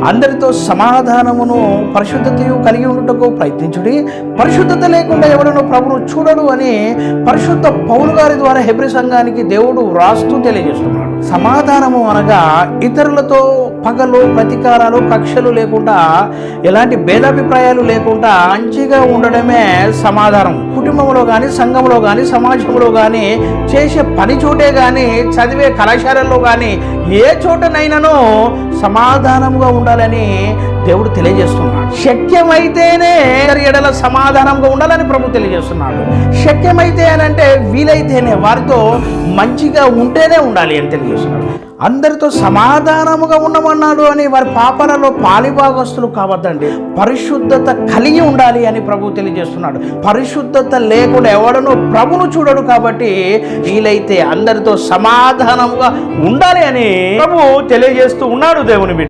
అందరితో సమాధానమును పరిశుద్ధతయు కలిగి ఉండుటకు ప్రయత్నించుడి, పరిశుద్ధత లేకుండా ఎవడనో ప్రభును చూడడు అని పరిశుద్ధ పౌలు గారి ద్వారా హెబ్రీ సంఘానికి దేవుడు వ్రాస్తూ తెలియజేస్తున్నాడు. సమాధానము అనగా ఇతరులతో పగలు, ప్రతీకారాలు, కక్షలు లేకుండా, ఎలాంటి భేదాభిప్రాయాలు లేకుండా మంచిగా ఉండడమే సమాధానం. కుటుంబంలో కానీ, సంఘంలో కానీ, సమాజంలో కానీ, చేసే పని చోటే కానీ, చదివే కళాశాలల్లో కానీ, ఏ చోటనైనానో సమాధానంగా ఉండాలని దేవుడు తెలియజేస్తున్నాడు. శక్యమైతేనే ఎడల సమాధానంగా ఉండాలని ప్రభు తెలియజేస్తున్నాడు. శక్యమైతే అని అంటే వీలైతేనే వారితో మంచిగా ఉంటేనే ఉండాలి అని తెలియజేస్తున్నాడు. అందరితో సమాధానముగా ఉండమన్నాడు అని వారి పాపాలలో పాలిభాగస్తులు కావద్దండి, పరిశుద్ధత కలిగి ఉండాలి అని ప్రభు తెలియజేస్తున్నాడు. పరిశుద్ధత లేకుండా ఎవడనో ప్రభును చూడడు. కాబట్టి వీలైతే అందరితో సమాధానముగా ఉండాలి అని ప్రభు తెలియజేస్తూ ఉన్నాడు దేవుని బిడ్డ.